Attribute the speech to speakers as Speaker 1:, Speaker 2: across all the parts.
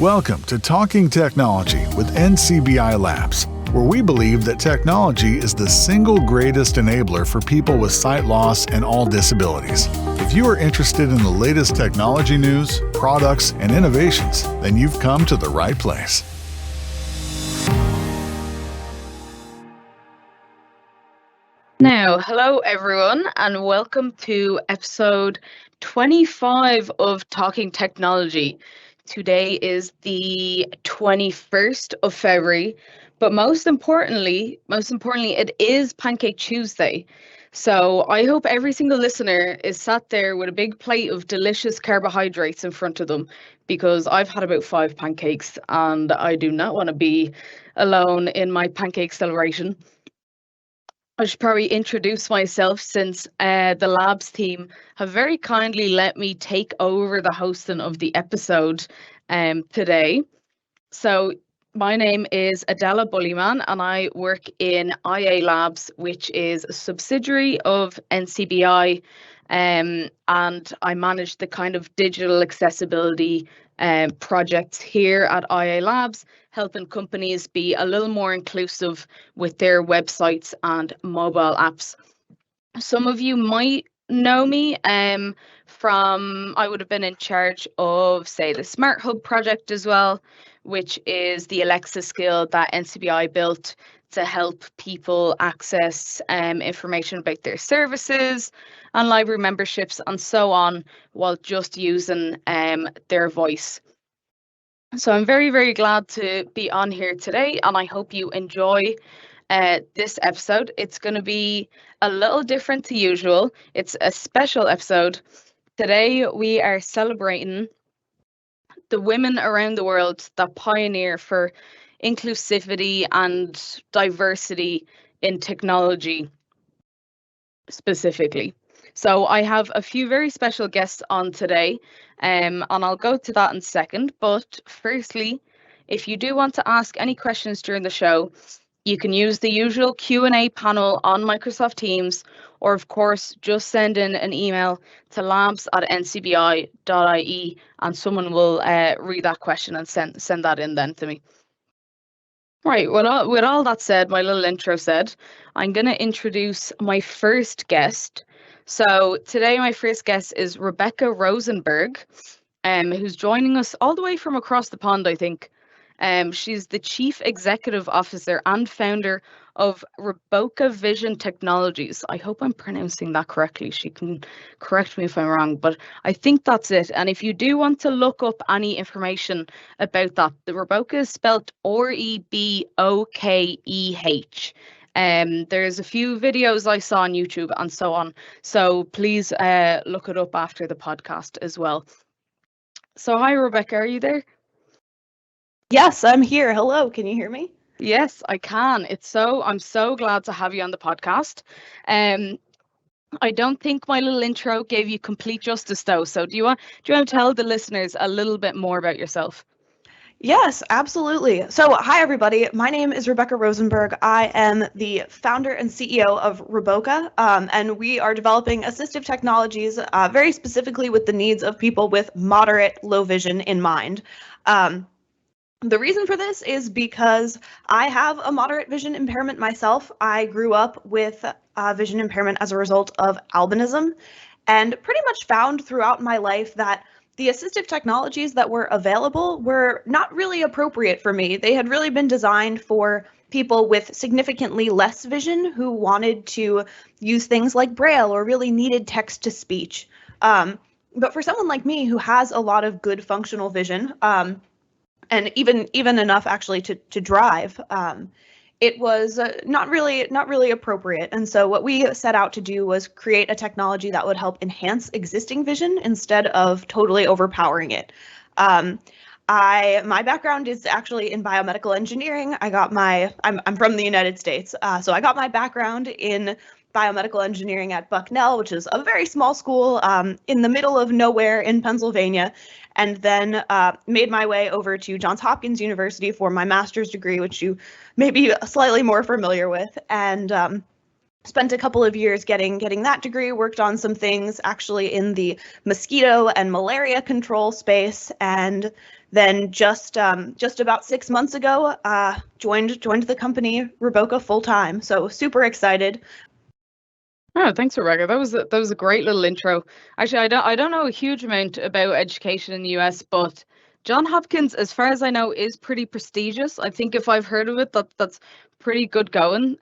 Speaker 1: Welcome to Talking Technology with NCBI Labs, where we believe that technology is the single greatest enabler for people with sight loss and all disabilities. If you are interested in the latest technology news, products, and innovations, then you've come to the right place.
Speaker 2: Now, hello everyone, and welcome to episode 25 of Talking Technology. Today is the 21st of February, but most importantly, it is Pancake Tuesday. So I hope every single listener is sat there with a big plate of delicious carbohydrates in front of them, because I've had about 5 pancakes and I do not want to be alone in my pancake celebration. I should probably introduce myself, since the Labs team have very kindly let me take over the hosting of the episode today. So my name is Adela Buliman and I work in IA Labs, which is a subsidiary of NCBI, and I manage the kind of digital accessibility projects here at IA Labs, helping companies be a little more inclusive with their websites and mobile apps. Some of you might know me from, I would have been in charge of, say, the Smart Hub project as well, which is the Alexa skill that NCBI built to help people access information about their services and library memberships and so on, while just using their voice. So I'm very, very glad to be on here today, and I hope you enjoy this episode. It's going to be a little different to usual. It's a special episode. Today we are celebrating the women around the world that pioneer for inclusivity and diversity in technology specifically. So I have a few very special guests on today, and I'll go to that in a second. But firstly, if you do want to ask any questions during the show, you can use the usual Q&A panel on Microsoft Teams, or of course, just send in an email to labs@ncbi.ie and someone will read that question and send that in then to me. Right, with all that said, my little intro said, I'm going to introduce my first guest. So today my first guest is Rebecca Rosenberg, who's joining us all the way from across the pond, I think. She's the Chief Executive Officer and founder of ReBokeh Vision Technologies. I hope I'm pronouncing that correctly. She can correct me if I'm wrong, but I think that's it. And if you do want to look up any information about that, the ReBokeh is spelled ReBokeh. There's a few videos I saw on YouTube and so on. So please look it up after the podcast as well. So hi, Rebecca, are you there?
Speaker 3: Yes, I'm here. Hello, can you hear me?
Speaker 2: Yes, I can. I'm so glad to have you on the podcast. I don't think my little intro gave you complete justice though. So do you want to tell the listeners a little bit more about yourself?
Speaker 3: Yes, absolutely. So hi everybody, my name is Rebecca Rosenberg. I am the founder and CEO of ReBokeh, and we are developing assistive technologies very specifically with the needs of people with moderate low vision in mind. The reason for this is because I have a moderate vision impairment myself. I grew up with vision impairment as a result of albinism, and pretty much found throughout my life that the assistive technologies that were available were not really appropriate for me. They had really been designed for people with significantly less vision who wanted to use things like Braille or really needed text to speech. But for someone like me who has a lot of good functional vision, and even enough actually to drive, it was not really appropriate. And so what we set out to do was create a technology that would help enhance existing vision instead of totally overpowering it. My background is actually in biomedical engineering. I'm from the United States, so I got my background in biomedical engineering at Bucknell, which is a very small school in the middle of nowhere in Pennsylvania, and then made my way over to Johns Hopkins University for my master's degree, which you may be slightly more familiar with. And spent a couple of years getting that degree, worked on some things actually in the mosquito and malaria control space, and then just about 6 months ago, joined the company ReBokeh full time. So super excited.
Speaker 2: Oh, thanks, Rebecca. That was a great little intro. Actually, I don't know a huge amount about education in the US, but Johns Hopkins, as far as I know, is pretty prestigious. I think if I've heard of it, that's pretty good going.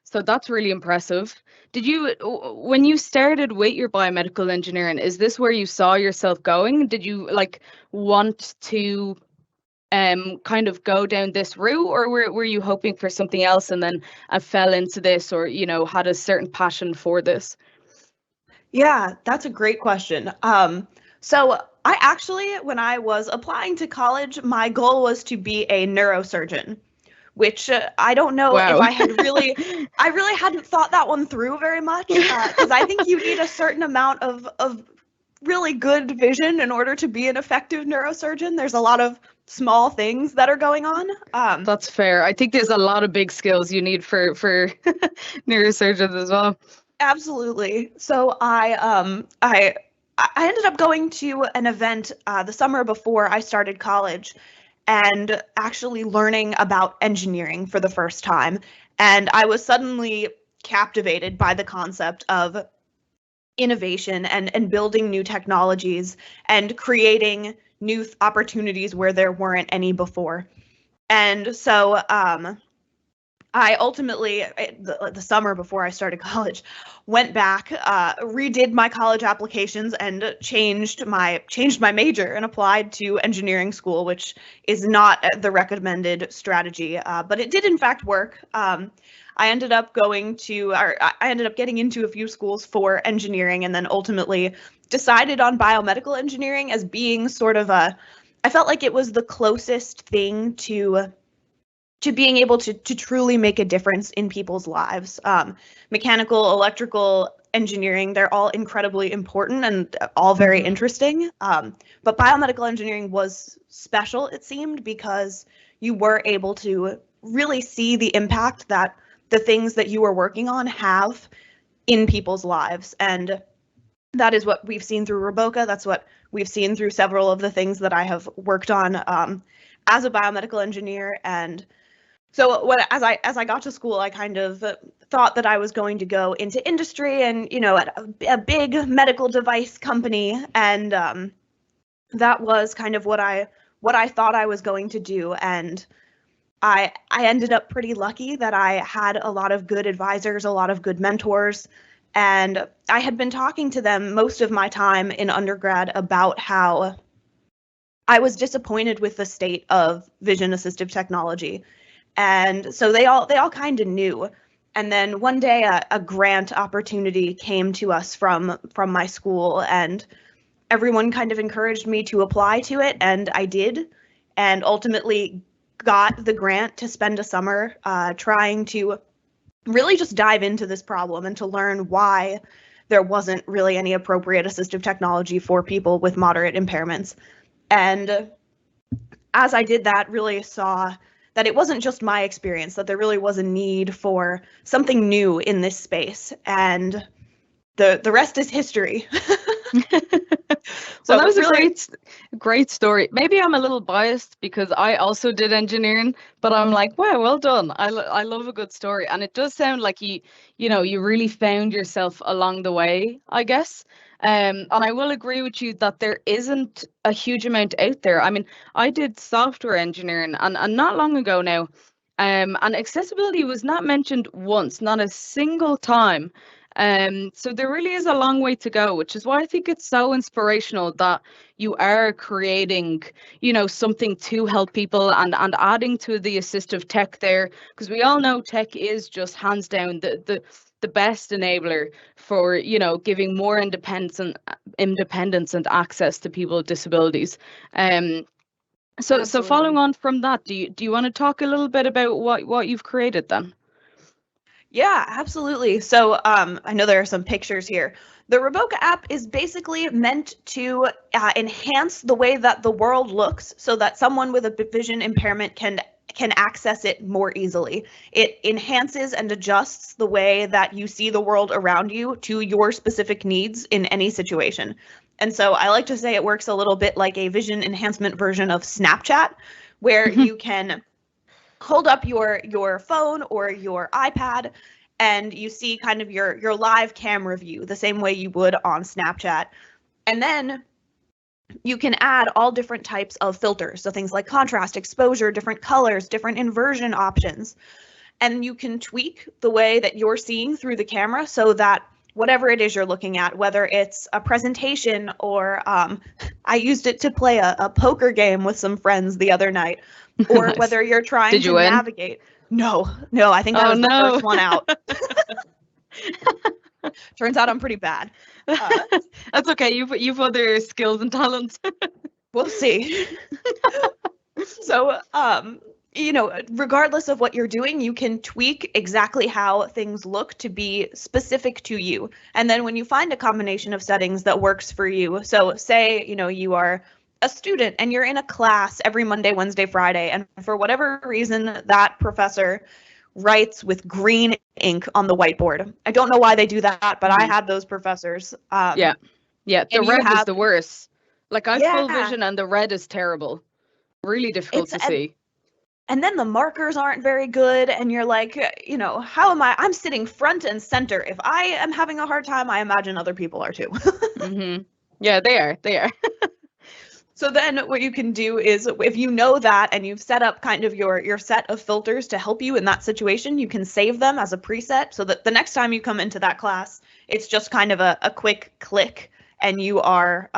Speaker 2: So that's really impressive. Did you, when you started with your biomedical engineering, is this where you saw yourself going? Did you like want to kind of go down this route, or were you hoping for something else and then I fell into this, or had a certain passion for this?
Speaker 3: Yeah, that's a great question. So I actually, when I was applying to college, my goal was to be a neurosurgeon, which I don't know
Speaker 2: Wow.
Speaker 3: if I really hadn't thought that one through very much, because I think you need a certain amount of really good vision in order to be an effective neurosurgeon. There's a lot of small things that are going on.
Speaker 2: That's fair. I think there's a lot of big skills you need for neurosurgeons as well.
Speaker 3: Absolutely. So I ended up going to an event the summer before I started college, and actually learning about engineering for the first time. And I was suddenly captivated by the concept of innovation and building new technologies and creating new opportunities where there weren't any before. And so I ultimately, the summer before I started college, went back, redid my college applications, and changed my major and applied to engineering school, which is not the recommended strategy, but it did in fact work. I ended up getting into a few schools for engineering, and then ultimately decided on biomedical engineering as being sort of I felt like it was the closest thing to being able to truly make a difference in people's lives. Mechanical, electrical, engineering, they're all incredibly important and all very interesting. But biomedical engineering was special, it seemed, because you were able to really see the impact that the things that you were working on have in people's lives. And that is what we've seen through ReBokeh. That's what we've seen through several of the things that I have worked on as a biomedical engineer. And so as I got to school, I kind of thought that I was going to go into industry and, at a big medical device company. And that was kind of what I thought I was going to do. And I ended up pretty lucky that I had a lot of good advisors, a lot of good mentors. And I had been talking to them most of my time in undergrad about how I was disappointed with the state of vision assistive technology. And so they all kind of knew. And then one day a grant opportunity came to us from my school, and everyone kind of encouraged me to apply to it, and I did, and ultimately got the grant to spend a summer trying to really just dive into this problem and to learn why there wasn't really any appropriate assistive technology for people with moderate impairments. And as I did that, really saw that it wasn't just my experience, that there really was a need for something new in this space. And the rest is history.
Speaker 2: So that was really a great story. Maybe I'm a little biased because I also did engineering, but I'm like, wow, well done. I love a good story. And it does sound like you really found yourself along the way, I guess. And I will agree with you that there isn't a huge amount out there. I mean, I did software engineering and not long ago now, and accessibility was not mentioned once, not a single time. So there really is a long way to go, which is why I think it's so inspirational that you are creating, something to help people and adding to the assistive tech there, because we all know tech is just hands down the best enabler for, giving more independence and access to people with disabilities. So following on from that, do you want to talk a little bit about what you've created then?
Speaker 3: Yeah, absolutely. So I know there are some pictures here. The ReBokeh app is basically meant to enhance the way that the world looks so that someone with a vision impairment can can access it more easily. It enhances and adjusts the way that you see the world around you to your specific needs in any situation. And so I like to say it works a little bit like a vision enhancement version of Snapchat, where you can hold up your phone or your iPad and you see kind of your live camera view the same way you would on Snapchat. And then you can add all different types of filters. So things like contrast, exposure, different colors, different inversion options. And you can tweak the way that you're seeing through the camera so that whatever it is you're looking at, whether it's a presentation or I used it to play a poker game with some friends the other night, or
Speaker 2: Nice.
Speaker 3: whether you're trying
Speaker 2: Did you
Speaker 3: to
Speaker 2: win?
Speaker 3: navigate. No, I think that was the first one out. Turns out I'm pretty bad.
Speaker 2: That's okay. You've other skills and talents.
Speaker 3: We'll see. So, regardless of what you're doing, you can tweak exactly how things look to be specific to you. And then when you find a combination of settings that works for you, so say, you are a student and you're in a class every Monday, Wednesday, Friday, and for whatever reason, that professor writes with green ink on the whiteboard. I don't know why they do that, but I had those professors.
Speaker 2: Yeah. The red is the worst. Like I have full
Speaker 3: Yeah.
Speaker 2: vision and the red is terrible. Really difficult to see.
Speaker 3: And then the markers aren't very good, and you're like, how am I? I'm sitting front and center. If I am having a hard time, I imagine other people are too.
Speaker 2: Yeah, they are.
Speaker 3: So then what you can do is, if you know that and you've set up kind of your set of filters to help you in that situation, you can save them as a preset so that the next time you come into that class, it's just kind of a quick click and you're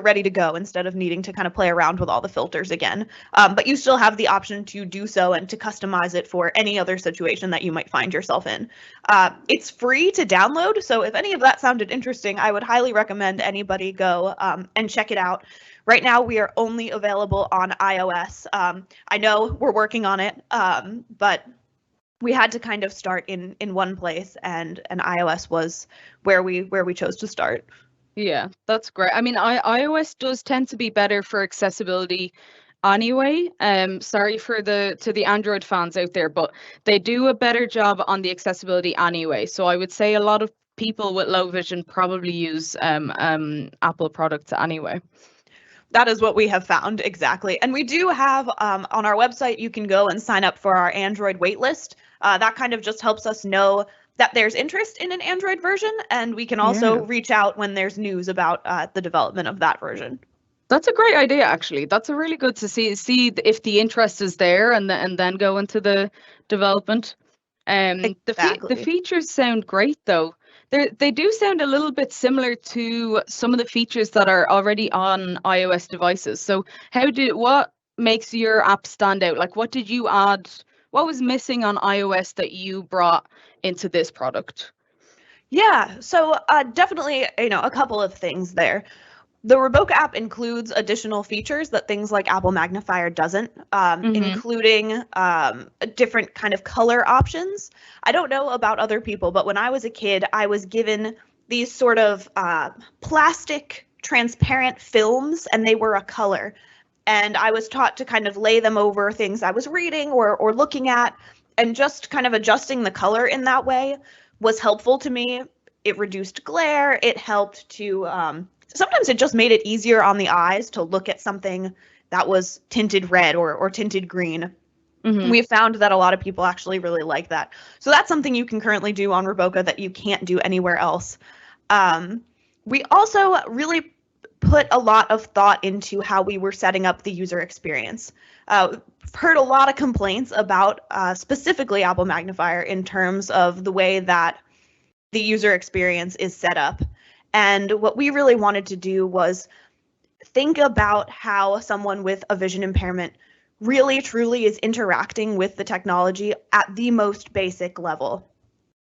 Speaker 3: ready to go instead of needing to kind of play around with all the filters again. But you still have the option to do so and to customize it for any other situation that you might find yourself in. It's free to download, so if any of that sounded interesting, I would highly recommend anybody go and check it out. Right now, we are only available on iOS. I know we're working on it, but we had to kind of start in one place, and iOS was where we chose to start.
Speaker 2: Yeah, that's great. I mean, iOS does tend to be better for accessibility anyway. Sorry to the Android fans out there, but they do a better job on the accessibility anyway. So I would say a lot of people with low vision probably use Apple products anyway.
Speaker 3: That is what we have found, exactly. And we do have on our website, you can go and sign up for our Android waitlist. That kind of just helps us know that there's interest in an Android version, and we can also reach out when there's news about the development of that version.
Speaker 2: That's a great idea, actually. That's a really good to see if the interest is there, and then go into the development.
Speaker 3: Exactly.
Speaker 2: The features sound great, though. They do sound a little bit similar to some of the features that are already on iOS devices. So what makes your app stand out? Like, what did you add? What was missing on iOS that you brought into this product?
Speaker 3: Yeah, so definitely, a couple of things there. The ReBokeh app includes additional features that things like Apple Magnifier doesn't, including different kind of color options. I don't know about other people, but when I was a kid, I was given these sort of plastic transparent films, and they were a color. And I was taught to kind of lay them over things I was reading or looking at, and just kind of adjusting the color in that way was helpful to me. It reduced glare. It helped to, sometimes it just made it easier on the eyes to look at something that was tinted red or tinted green. We found that a lot of people actually really like that. So that's something you can currently do on ReBokeh that you can't do anywhere else. We also really put a lot of thought into how we were setting up the user experience. Heard a lot of complaints about specifically Apple Magnifier in terms of the way that the user experience is set up. And what we really wanted to do was think about how someone with a vision impairment really truly is interacting with the technology at the most basic level.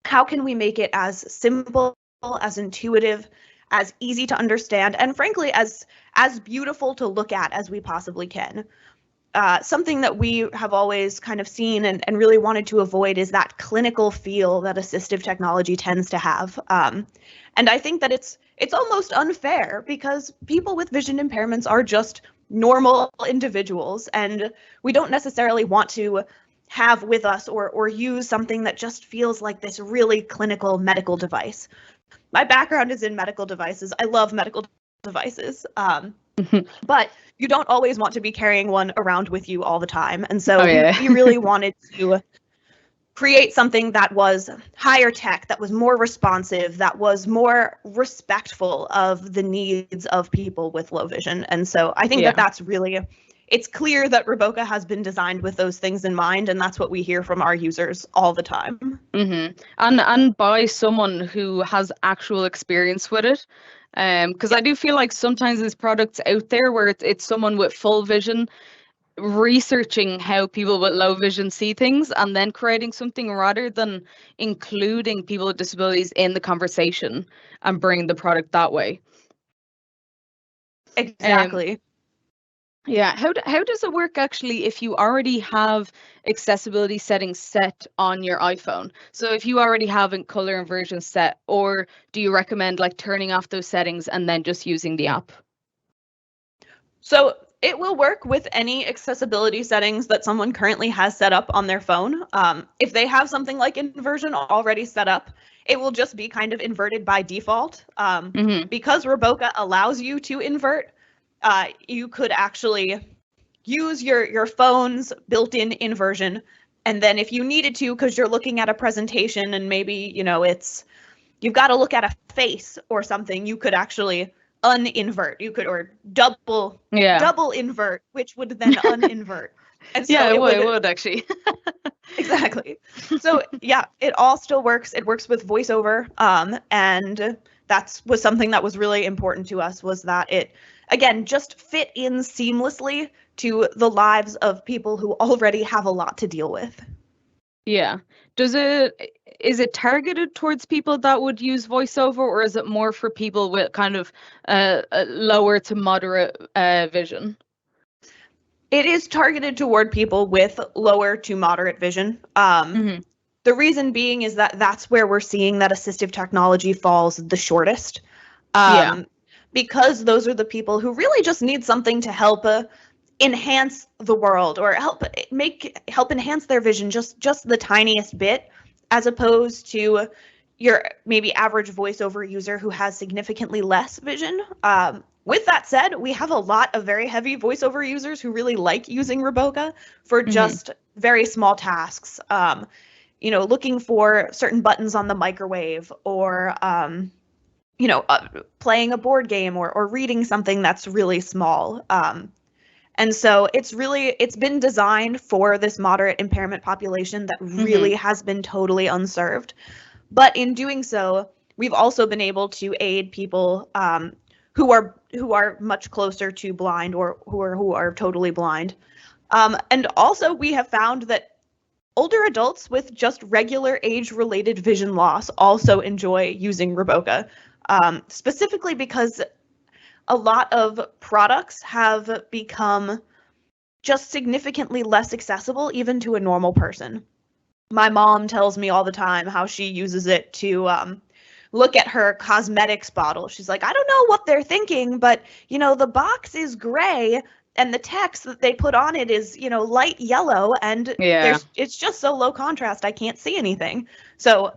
Speaker 3: How can we make it as simple, as intuitive, as easy to understand, and frankly, as beautiful to look at as we possibly can? Something that we have always kind of seen and really wanted to avoid is that clinical feel that assistive technology tends to have. And I think that it's almost unfair because people with vision impairments are just normal individuals, and we don't necessarily want to have with us or use something that just feels like this really clinical medical device. My background is in medical devices. I love medical devices, but you don't always want to be carrying one around with you all the time. And so we really wanted to create something that was higher tech, that was more responsive, that was more respectful of the needs of people with low vision. And so I think that that's really, it's clear that ReBokeh has been designed with those things in mind, and that's what we hear from our users all the time.
Speaker 2: And by someone who has actual experience with it. Because I do feel like sometimes there's products out there where it's someone with full vision researching how people with low vision see things and then creating something rather than including people with disabilities in the conversation and bringing the product that way.
Speaker 3: Exactly.
Speaker 2: Yeah, how does it work actually if you already have accessibility settings set on your iPhone? So if you already have a color inversion set, or do you recommend like turning off those settings and then just using the app?
Speaker 3: So it will work with any accessibility settings that someone currently has set up on their phone. If they have something like inversion already set up, it will just be kind of inverted by default. Because ReBokeh allows you to invert, you could actually use your phone's built-in inversion, and then if you needed to, because you're looking at a presentation and maybe you've got to look at a face or something, you could actually uninvert. You could or double invert, which would then uninvert. And so
Speaker 2: it would actually.
Speaker 3: Exactly. So yeah, it all still works. It works with voiceover, and that was something that was really important to us, was that it, again, just fit in seamlessly to the lives of people who already have a lot to deal with.
Speaker 2: Yeah. Is it targeted towards people that would use voiceover, or is it more for people with kind of lower to moderate vision?
Speaker 3: It is targeted toward people with lower to moderate vision. The reason being is that that's where we're seeing that assistive technology falls the shortest. Because those are the people who really just need something to help enhance the world, or help enhance their vision just the tiniest bit, as opposed to your maybe average voiceover user who has significantly less vision. With that said, we have a lot of very heavy voiceover users who really like using ReBokeh for just very small tasks. Looking for certain buttons on the microwave, or playing a board game, or reading something that's really small. And so it's been designed for this moderate impairment population that really has been totally unserved. But in doing so, we've also been able to aid people who are much closer to blind, or who are totally blind. And also we have found that older adults with just regular age-related vision loss also enjoy using ReBokeh, specifically because a lot of products have become just significantly less accessible even to a normal person. My mom tells me all the time how she uses it to look at her cosmetics bottle. She's like, I don't know what they're thinking, but the box is gray and the text that they put on it is light yellow, and it's just so low contrast I can't see anything. So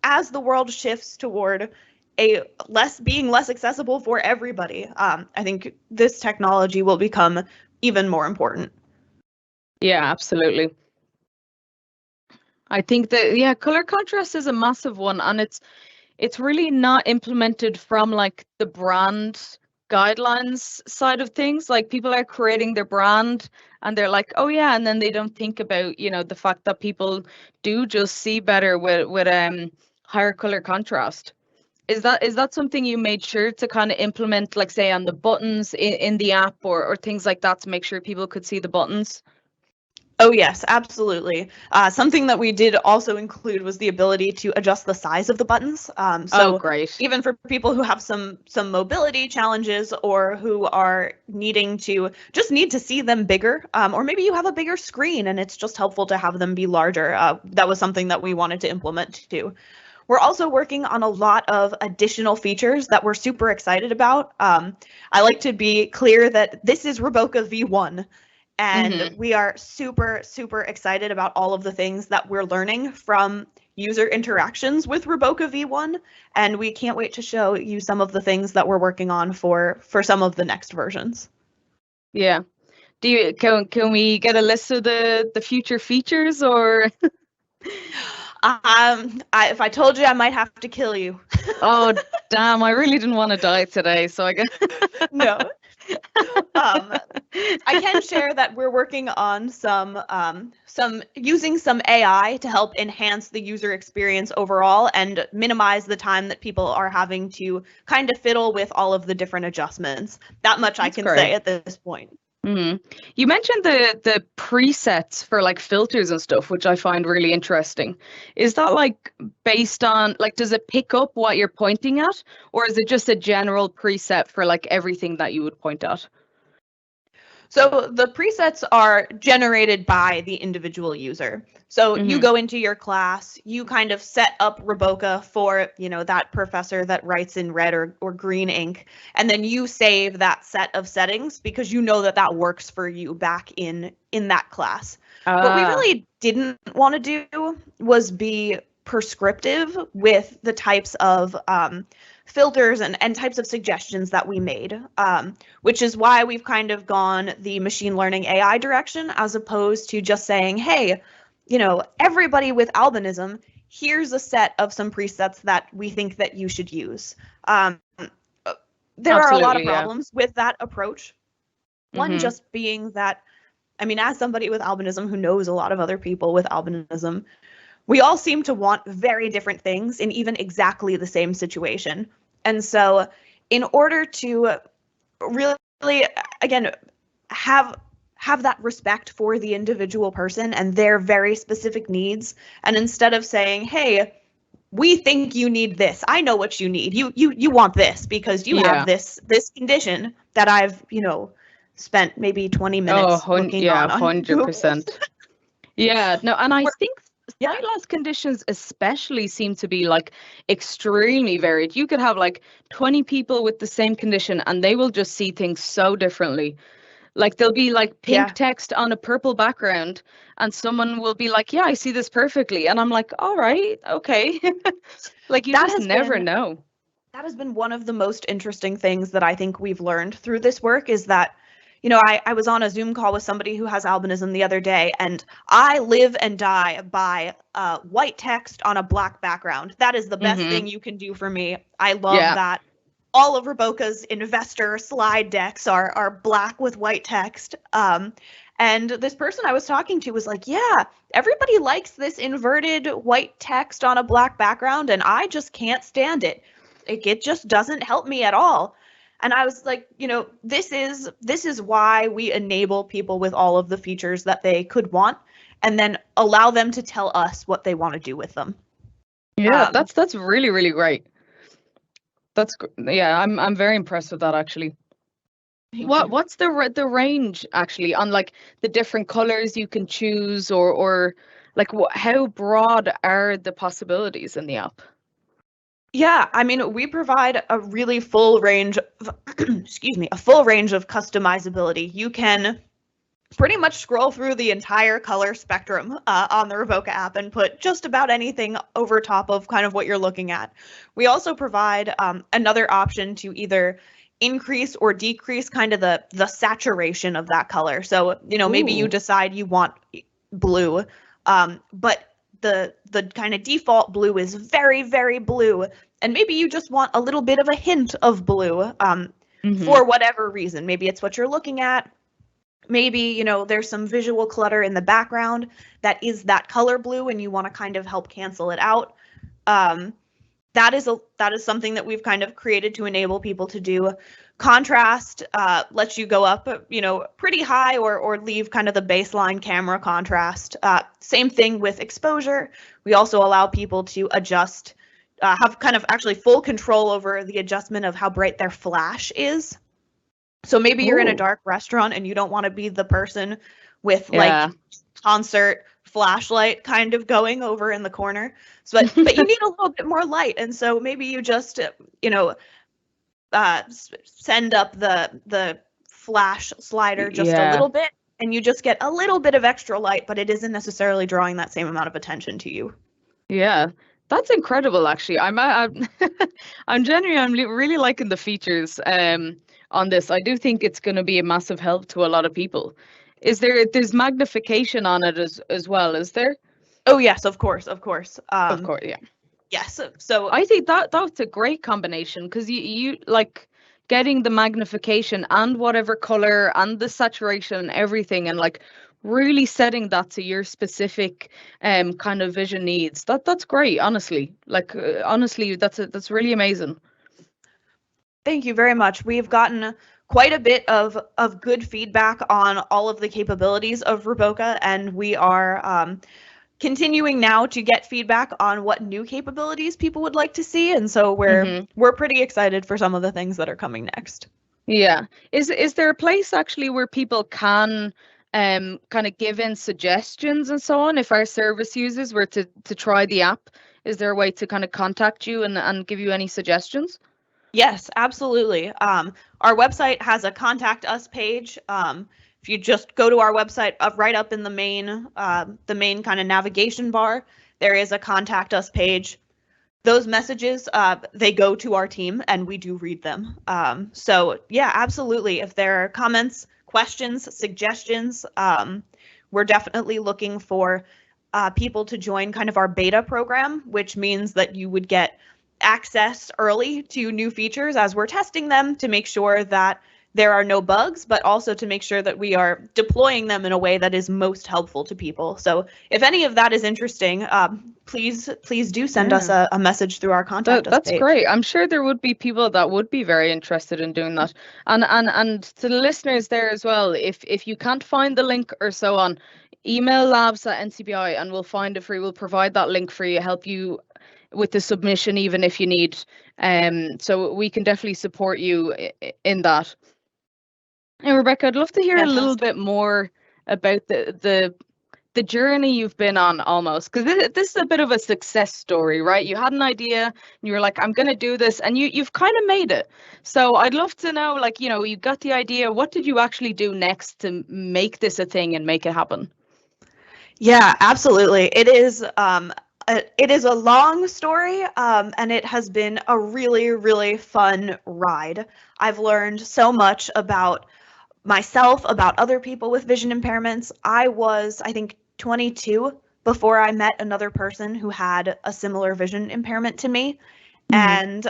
Speaker 3: as the world shifts toward being less accessible for everybody, I think this technology will become even more important.
Speaker 2: Yeah, absolutely. I think that color contrast is a massive one, and it's really not implemented from like the brand guidelines side of things. Like, people are creating their brand and they're like, oh yeah, and then they don't think about the fact that people do just see better with higher color contrast. Is that something you made sure to kind of implement, like say on the buttons in the app, or things like that, to make sure people could see the buttons?
Speaker 3: Oh yes, absolutely. Something that we did also include was the ability to adjust the size of the buttons. So
Speaker 2: great.
Speaker 3: Even for people who have some mobility challenges, or who are need to see them bigger, or maybe you have a bigger screen and it's just helpful to have them be larger. That was something that we wanted to implement too. we're also working on a lot of additional features that we're super excited about. I like to be clear that this is ReBokeh V1, and we are super, super excited about all of the things that we're learning from user interactions with ReBokeh V1, and we can't wait to show you some of the things that we're working on for some of the next versions.
Speaker 2: Yeah. Can we get a list of the future features, or?
Speaker 3: If I told you, I might have to kill you.
Speaker 2: Oh, damn, I really didn't want to die today, so I guess.
Speaker 3: No. I can share that we're working on some using some AI to help enhance the user experience overall and minimize the time that people are having to kind of fiddle with all of the different adjustments. That much I can say at this point.
Speaker 2: You mentioned the presets for like filters and stuff, which I find really interesting. Is that like based on, like, does it pick up what you're pointing at, or is it just a general preset for like everything that you would point at?
Speaker 3: So the presets are generated by the individual user. So you go into your class, you kind of set up ReBokeh for, that professor that writes in red or green ink, and then you save that set of settings because you know that works for you back in that class. What we really didn't want to do was be prescriptive with the types of filters and types of suggestions that we made, which is why we've kind of gone the machine learning AI direction, as opposed to just saying, hey, everybody with albinism, here's a set of some presets that we think that you should use. There are a lot of problems with that approach. One just being that, as somebody with albinism who knows a lot of other people with albinism, we all seem to want very different things in even exactly the same situation. And so in order to really, again, have that respect for the individual person and their very specific needs, and instead of saying, hey, we think you need this, I know what you need, you want this because you have this condition that I've, spent maybe 20 minutes looking on
Speaker 2: 100%. Yeah, no, and I think sight loss conditions especially seem to be like extremely varied. You could have like 20 people with the same condition and they will just see things so differently. Like there'll be like pink text on a purple background and someone will be like, yeah, I see this perfectly. And I'm like, all right, okay. Like you just never know.
Speaker 3: That has been one of the most interesting things that I think we've learned through this work is that, I was on a Zoom call with somebody who has albinism the other day, and I live and die by white text on a black background. That is the best thing you can do for me. I love that. All of ReBokeh's investor slide decks are black with white text. And this person I was talking to was like, yeah, everybody likes this inverted white text on a black background, and I just can't stand it. It just doesn't help me at all. And I was like, this is why we enable people with all of the features that they could want, and then allow them to tell us what they want to do with them.
Speaker 2: Yeah, that's really, really great. I'm very impressed with that actually. What's the range actually on like the different colors you can choose, or like how broad are the possibilities in the app?
Speaker 3: Yeah, we provide a really full range of, a full range of customizability. You can pretty much scroll through the entire color spectrum on the ReBokeh app and put just about anything over top of kind of what you're looking at. We also provide another option to either increase or decrease kind of the saturation of that color. So, maybe you decide you want blue, but the kind of default blue is very, very blue. And maybe you just want a little bit of a hint of blue for whatever reason. Maybe it's what you're looking at. Maybe, there's some visual clutter in the background that is that color blue and you want to kind of help cancel it out. That is something that we've kind of created to enable people to do. Contrast lets you go up, pretty high or leave kind of the baseline camera contrast. Same thing with exposure. We also allow people to adjust, have kind of actually full control over the adjustment of how bright their flash is. So maybe you're in a dark restaurant and you don't want to be the person with like concert flashlight kind of going over in the corner. So, but you need a little bit more light, and so maybe you just send up the flash slider just a little bit, and you just get a little bit of extra light, but it isn't necessarily drawing that same amount of attention to you.
Speaker 2: Yeah, that's incredible. Actually, I'm genuinely really liking the features on this. I do think it's going to be a massive help to a lot of people. There's magnification on it as well, is there?
Speaker 3: Oh yes, of course.
Speaker 2: Of course, yeah.
Speaker 3: Yes. So
Speaker 2: I think that's a great combination, because you like getting the magnification and whatever color and the saturation and everything, and like really setting that to your specific kind of vision needs. That's great, honestly. Like honestly, that's really amazing.
Speaker 3: Thank you very much. We've gotten quite a bit of good feedback on all of the capabilities of ReBokeh, and we are continuing now to get feedback on what new capabilities people would like to see, and so we're pretty excited for some of the things that are coming next.
Speaker 2: Yeah. Is there a place actually where people can kind of give in suggestions and so on if our service users were to try the app? Is there a way to kind of contact you and give you any suggestions?
Speaker 3: Yes, absolutely. Our website has a contact us page. If you just go to our website, right up in the main kind of navigation bar, there is a contact us page. Those messages, they go to our team, and we do read them. So yeah, absolutely. If there are comments, questions, suggestions, we're definitely looking for people to join kind of our beta program, which means that you would get access early to new features as we're testing them to make sure that there are no bugs, but also to make sure that we are deploying them in a way that is most helpful to people. So if any of that is interesting, please do send us a message through our contact us page.
Speaker 2: That's great. I'm sure there would be people that would be very interested in doing that. And to the listeners there as well, if you can't find the link or so on, email labs@NCBI and we'll find it for you. We'll provide that link for you, help you with the submission even if you need. So we can definitely support you in that. Hey, Rebecca, I'd love to hear a little bit more about the journey you've been on, almost, because this is a bit of a success story, right? You had an idea and you were like, I'm going to do this, and you've kind of made it. So I'd love to know, like, you got the idea. What did you actually do next to make this a thing and make it happen?
Speaker 3: Yeah, absolutely. It is a long story, and it has been a really, really fun ride. I've learned so much about myself, about other people with vision impairments. I was, I think, 22 before I met another person who had a similar vision impairment to me. And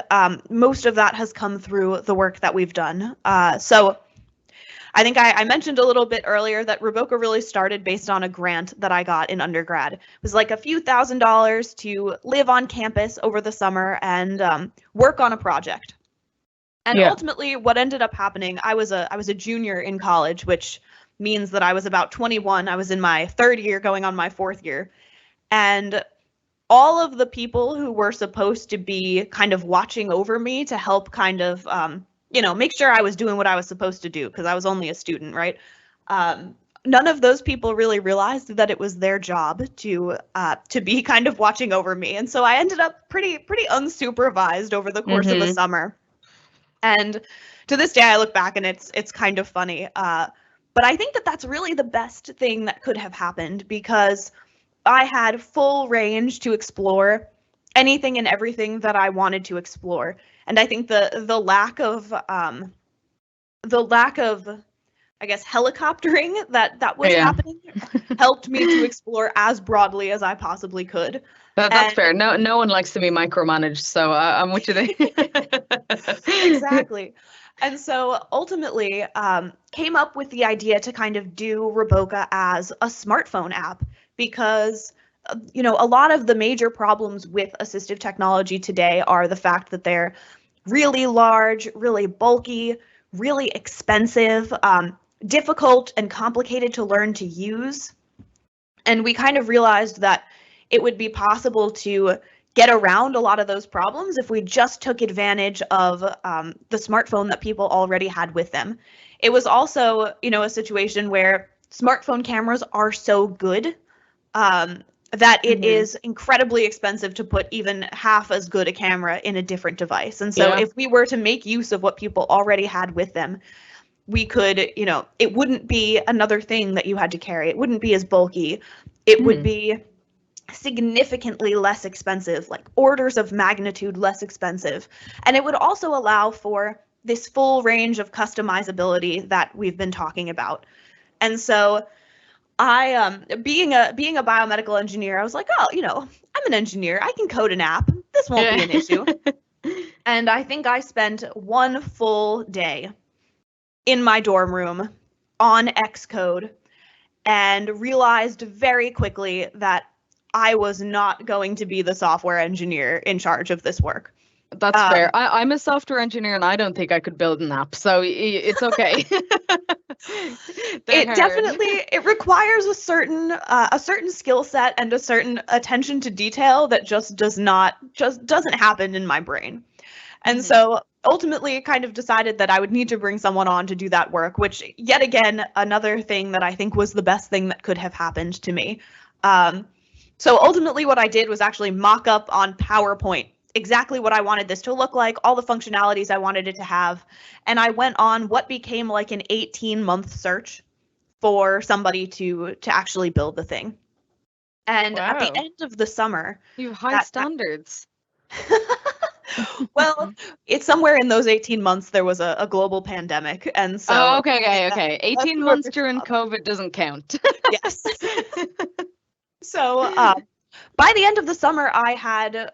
Speaker 3: most of that has come through the work that we've done. So I think I mentioned a little bit earlier that ReBokeh really started based on a grant that I got in undergrad. It was like a few $1,000s to live on campus over the summer and work on a project. And ultimately, what ended up happening, I was a junior in college, which means that I was about 21. I was in my third year, going on my fourth year. And all of the people who were supposed to be kind of watching over me to help kind of, make sure I was doing what I was supposed to do, because I was only a student, right? None of those people really realized that it was their job to be kind of watching over me. And so I ended up pretty unsupervised over the course of the summer. And to this day, I look back and it's kind of funny. But I think that that's really the best thing that could have happened, because I had full range to explore anything and everything that I wanted to explore. And I think the lack of I guess helicoptering that was happening helped me to explore as broadly as I possibly could.
Speaker 2: That's fair. No one likes to be micromanaged, so I'm with you there.
Speaker 3: Exactly. And so ultimately came up with the idea to kind of do ReBokeh as a smartphone app, because a lot of the major problems with assistive technology today are the fact that they're really large, really bulky, really expensive, difficult and complicated to learn to use. And we kind of realized that it would be possible to get around a lot of those problems if we just took advantage of the smartphone that people already had with them. It was also, a situation where smartphone cameras are so good that it is incredibly expensive to put even half as good a camera in a different device. And so if we were to make use of what people already had with them, we could, you know, it wouldn't be another thing that you had to carry. It wouldn't be as bulky. It would be significantly less expensive, like orders of magnitude less expensive. And it would also allow for this full range of customizability that we've been talking about. And so I, being a biomedical engineer, I was like, oh, you know, I'm an engineer. I can code an app. This won't be an issue. And I think I spent one full day in my dorm room on Xcode and realized very quickly that I was not going to be the software engineer in charge of this work.
Speaker 2: That's fair. I'm a software engineer and I don't think I could build an app, so it's okay.
Speaker 3: It requires a certain skill set and a certain attention to detail that just doesn't happen in my brain. And so ultimately kind of decided that I would need to bring someone on to do that work, which yet again, another thing that I think was the best thing that could have happened to me. So ultimately what I did was actually mock up on PowerPoint exactly what I wanted this to look like, all the functionalities I wanted it to have. And I went on what became like an 18-month search for somebody to actually build the thing. And at the end of the summer,
Speaker 2: you have high standards.
Speaker 3: Well, it's somewhere in those 18 months there was a global pandemic, and so
Speaker 2: okay. 18 months during COVID doesn't count.
Speaker 3: Yes. So by the end of the summer, I had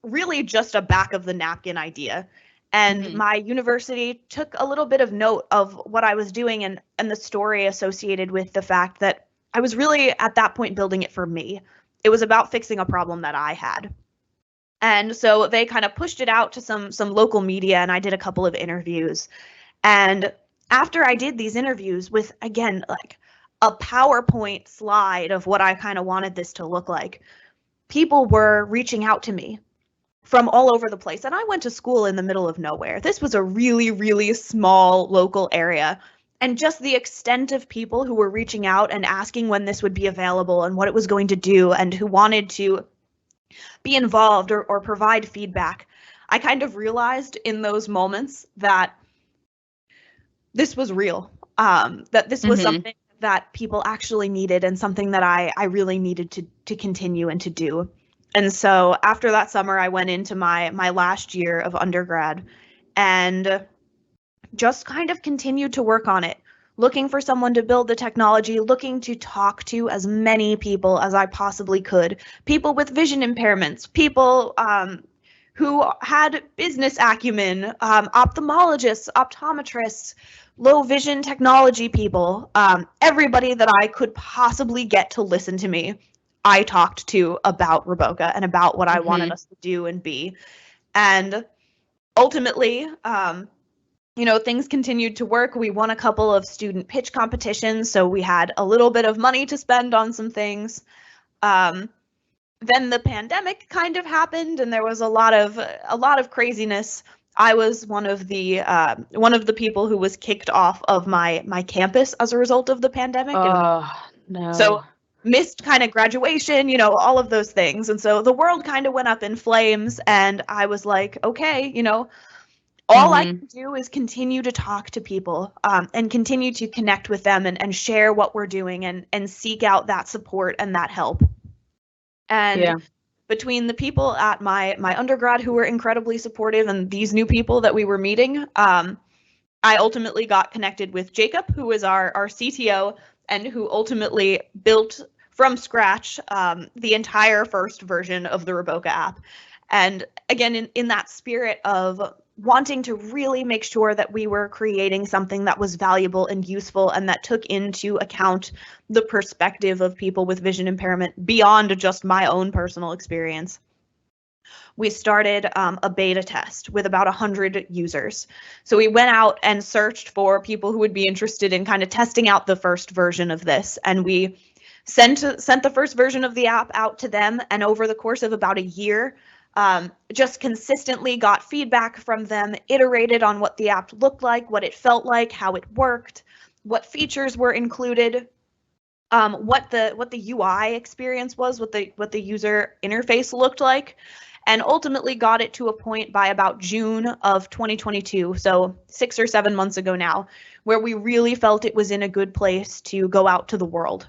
Speaker 3: really just a back of the napkin idea, and my university took a little bit of note of what I was doing and the story associated with the fact that I was really at that point building it for me. It was about fixing a problem that I had. And so they kind of pushed it out to some local media, and I did a couple of interviews. And after I did these interviews with, again, like a PowerPoint slide of what I kind of wanted this to look like, people were reaching out to me from all over the place. And I went to school in the middle of nowhere. This was a really, really small local area. And just the extent of people who were reaching out and asking when this would be available and what it was going to do and who wanted to be involved or provide feedback, I kind of realized in those moments that this was real, that this was something that people actually needed and something that I really needed to continue and to do. And so after that summer, I went into my last year of undergrad and just kind of continued to work on it, looking for someone to build the technology, looking to talk to as many people as I possibly could, people with vision impairments, people who had business acumen, ophthalmologists, optometrists, low vision technology people, everybody that I could possibly get to listen to me, I talked to about ReBokeh and about what I wanted us to do and be. And ultimately, you know, things continued to work. We won a couple of student pitch competitions, so we had a little bit of money to spend on some things. Then the pandemic kind of happened, and there was a lot of craziness. I was one of the people who was kicked off of my campus as a result of the pandemic.
Speaker 2: Oh, no.
Speaker 3: So missed kind of graduation, you know, all of those things. And so the world kind of went up in flames, and I was like, okay, you know, all I can do is continue to talk to people and continue to connect with them and share what we're doing and seek out that support and that help. And between the people at my undergrad who were incredibly supportive and these new people that we were meeting, I ultimately got connected with Jacob, who is our CTO and who ultimately built from scratch the entire first version of the ReBokeh app. And again, in that spirit of wanting to really make sure that we were creating something that was valuable and useful and that took into account the perspective of people with vision impairment beyond just my own personal experience. We started a beta test with about 100 users. So we went out and searched for people who would be interested in kind of testing out the first version of this. And we sent the first version of the app out to them. And over the course of about a year, just consistently got feedback from them, iterated on what the app looked like, what it felt like, how it worked, what features were included. what the UI experience was, what the user interface looked like, and ultimately got it to a point by about June of 2022, so 6 or 7 months ago now, where we really felt it was in a good place to go out to the world.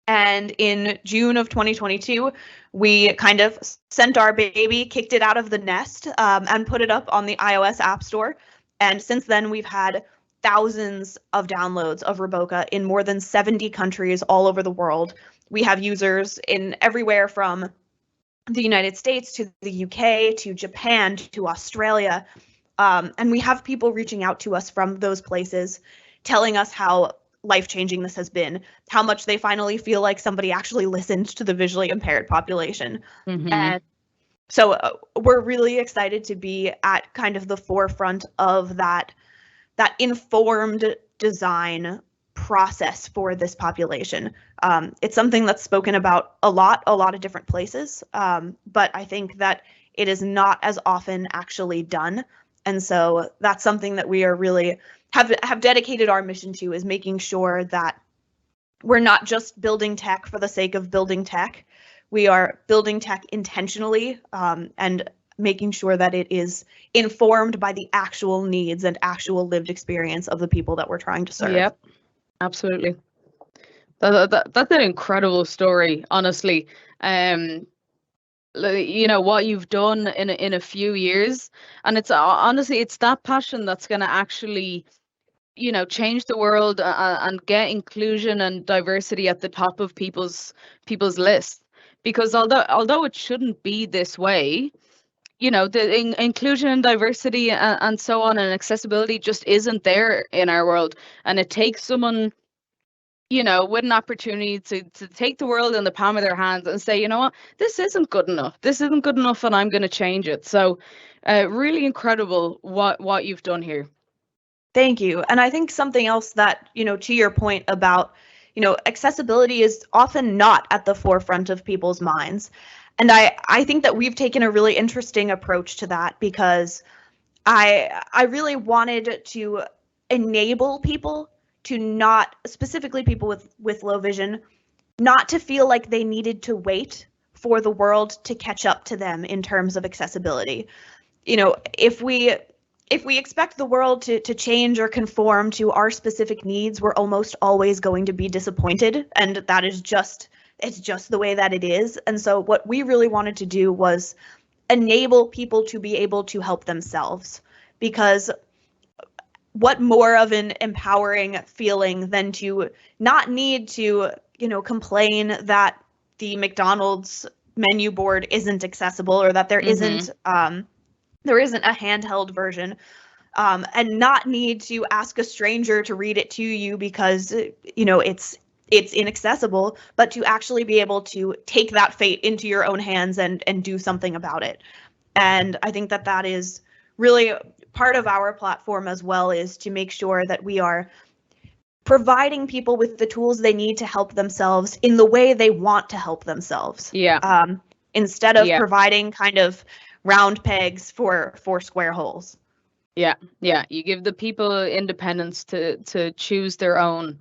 Speaker 3: And in June of 2022, we kind of sent our baby, kicked it out of the nest, and put it up on the iOS App Store. And since then, we've had thousands of downloads of ReBokeh in more than 70 countries all over the world. We have users in everywhere from the United States to the UK to Japan to Australia. And we have people reaching out to us from those places, telling us how life-changing this has been, how much they finally feel like somebody actually listened to the visually impaired population. And so we're really excited to be at kind of the forefront of that informed design process for this population. It's something that's spoken about a lot of different places, but I think that it is not as often actually done. And so that's something that we are really have dedicated our mission to, is making sure that we're not just building tech for the sake of building tech. We are building tech intentionally, and making sure that it is informed by the actual needs and actual lived experience of the people that we're trying to serve.
Speaker 2: Yep, absolutely. That's an incredible story, honestly. You know what you've done in a few years, and it's honestly, it's that passion that's going to actually, you know, change the world, and get inclusion and diversity at the top of people's lists. Because although it shouldn't be this way, you know, the inclusion and diversity and so on, and accessibility just isn't there in our world. And it takes someone, you know, with an opportunity to take the world in the palm of their hands and say, you know what, this isn't good enough. This isn't good enough, and I'm going to change it. So really incredible what you've done here.
Speaker 3: Thank you. And I think something else that, you know, to your point about, you know, accessibility is often not at the forefront of people's minds. And I think that we've taken a really interesting approach to that, because I really wanted to enable people to not, specifically people with low vision, not to feel like they needed to wait for the world to catch up to them in terms of accessibility. You know, if we expect the world to change or conform to our specific needs, we're almost always going to be disappointed, and that is it's just the way that it is. And so what we really wanted to do was enable people to be able to help themselves, because what more of an empowering feeling than to not need to, you know, complain that the McDonald's menu board isn't accessible, or that there isn't a handheld version, and not need to ask a stranger to read it to you because, you know, it's inaccessible, but to actually be able to take that fate into your own hands and do something about it. And I think that is really part of our platform as well, is to make sure that we are providing people with the tools they need to help themselves in the way they want to help themselves.
Speaker 2: Yeah.
Speaker 3: Instead of providing kind of round pegs for square holes.
Speaker 2: Yeah. You give the people independence to choose their own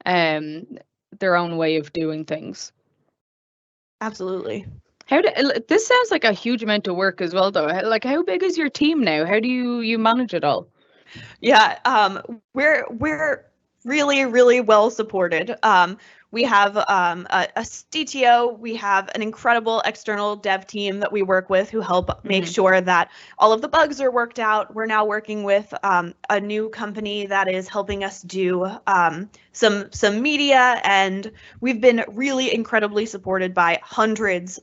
Speaker 2: way of doing things.
Speaker 3: Absolutely.
Speaker 2: This sounds like a huge amount of work as well, though. Like, how big is your team now? How do you manage it all?
Speaker 3: Yeah, we're really, really well supported. We have a CTO, we have an incredible external dev team that we work with who help make sure that all of the bugs are worked out. We're now working with a new company that is helping us do some media, and we've been really incredibly supported by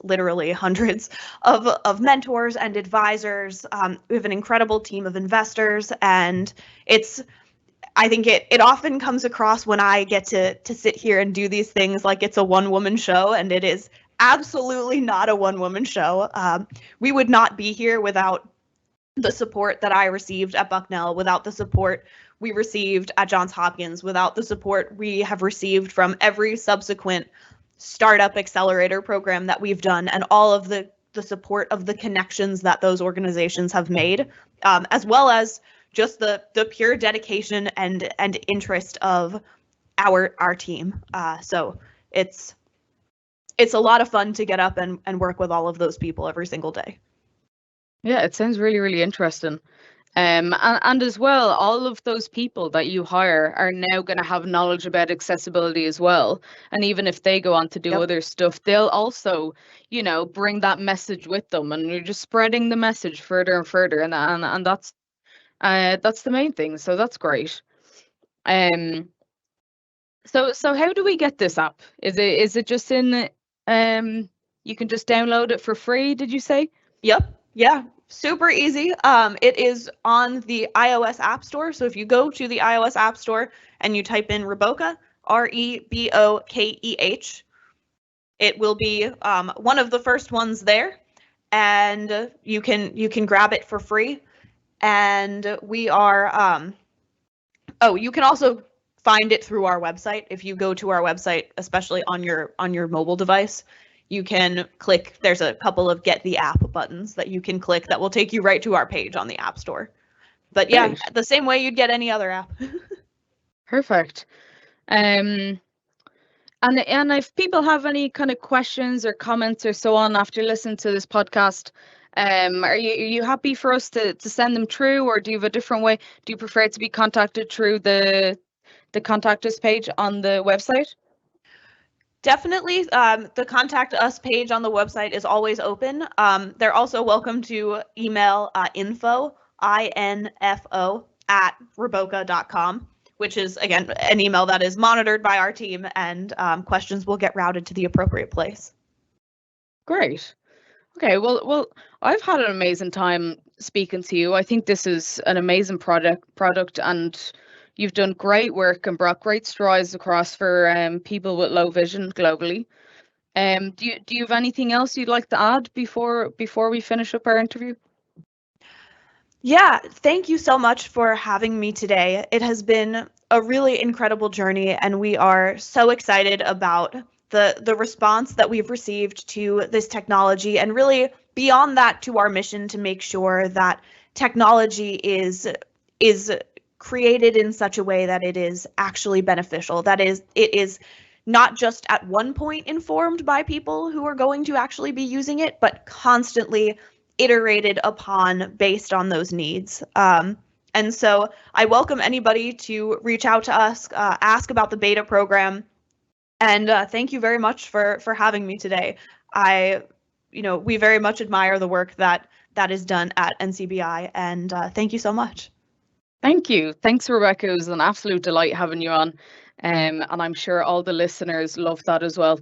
Speaker 3: literally hundreds of mentors and advisors. We have an incredible team of investors, and I think it often comes across when I get to sit here and do these things like it's a one-woman show, and it is absolutely not a one-woman show. We would not be here without the support that I received at Bucknell, without the support we received at Johns Hopkins, without the support we have received from every subsequent startup accelerator program that we've done, and all of the support of the connections that those organizations have made, as well as just the pure dedication and interest of our team. So it's a lot of fun to get up and work with all of those people every single day.
Speaker 2: Yeah, it sounds really, really interesting. And as well, all of those people that you hire are now going to have knowledge about accessibility as well. And even if they go on to do other stuff, they'll also, bring that message with them, and you're just spreading the message further and further. And that's the main thing. So that's great. So how do we get this app? Is it just in you can just download it for free, did you say?
Speaker 3: Yep. Yeah. Super easy. It is on the iOS App Store. So if you go to the iOS App Store and you type in ReBokeh, ReBokeh, it will be one of the first ones there, and you can grab it for free. And we are you can also find it through our website. If you go to our website, especially on your mobile device, you can click, there's a couple of get the app buttons that you can click that will take you right to our page on the App Store. But yeah,
Speaker 2: Great.
Speaker 3: the same way you'd get any other app.
Speaker 2: Perfect. And if people have any kind of questions or comments or so on after listening to this podcast, are you happy for us to send them through, or do you have a different way? Do you prefer it to be contacted through the contact us page on the website?
Speaker 3: Definitely, the contact us page on the website is always open. They're also welcome to email info at rebokeh.com, which is, again, an email that is monitored by our team, and questions will get routed to the appropriate place.
Speaker 2: Great. Okay, well, I've had an amazing time speaking to you. I think this is an amazing product, and you've done great work and brought great strides across for people with low vision globally. Do you have anything else you'd like to add before we finish up our interview?
Speaker 3: Yeah, thank you so much for having me today. It has been a really incredible journey, and we are so excited about the response that we've received to this technology, and really beyond that to our mission to make sure that technology is created in such a way that it is actually beneficial, that it is not just at one point informed by people who are going to actually be using it, but constantly iterated upon based on those needs. And so I welcome anybody to reach out to us, ask about the beta program, and thank you very much for having me today. We very much admire the work that is done at NCBI, and thank you so much.
Speaker 2: Thank you. Thanks, Rebecca. It was an absolute delight having you on, and I'm sure all the listeners loved that as well.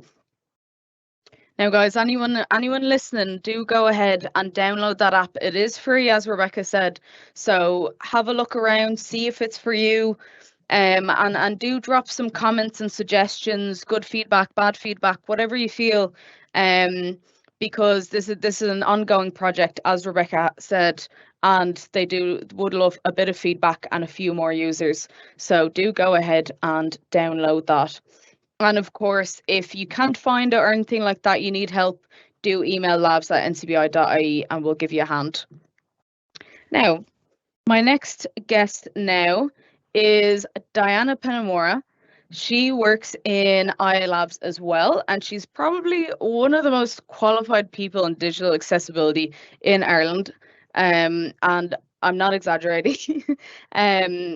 Speaker 2: Now, guys, anyone listening, do go ahead and download that app. It is free, as Rebecca said. So have a look around, see if it's for you, and do drop some comments and suggestions, good feedback, bad feedback, whatever you feel, because this is an ongoing project, as Rebecca said, and they would love a bit of feedback and a few more users. So do go ahead and download that. And of course, if you can't find it or anything like that, you need help, do email labs@ncbi.ie and we'll give you a hand. Now, my next guest now is Diana Penamora. She works in IA Labs as well, and she's probably one of the most qualified people in digital accessibility in Ireland. And I'm not exaggerating.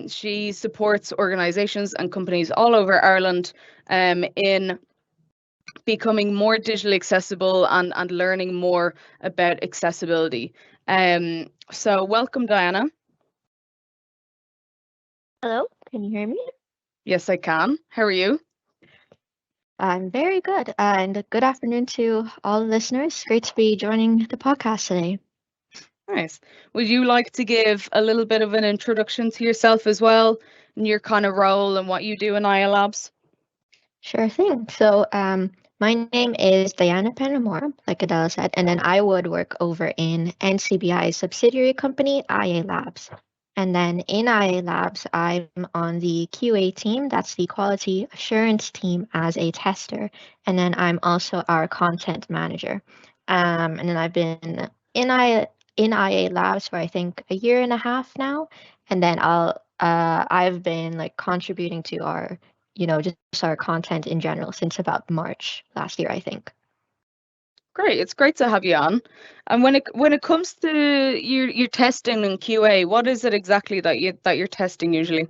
Speaker 2: She supports organisations and companies all over Ireland in becoming more digitally accessible and learning more about accessibility. So welcome, Diana.
Speaker 4: Hello, can you hear me?
Speaker 2: Yes, I can. How are you?
Speaker 4: I'm very good, and good afternoon to all the listeners. Great to be joining the podcast today.
Speaker 2: Nice. Would you like to give a little bit of an introduction to yourself as well, and your kind of role and what you do in IA Labs?
Speaker 4: Sure thing. So, my name is Diana Penamora, like Adela said, and then I would work over in NCBI's subsidiary company, IA Labs. And then in IA Labs, I'm on the QA team, that's the quality assurance team, as a tester. And then I'm also our content manager. And then I've been in IA Labs for I think a year and a half now. And then I've been like contributing to our just our content in general since about March last year, I think.
Speaker 2: Great, it's great to have you on. And when it comes to your testing and QA, what is it exactly that you're testing usually?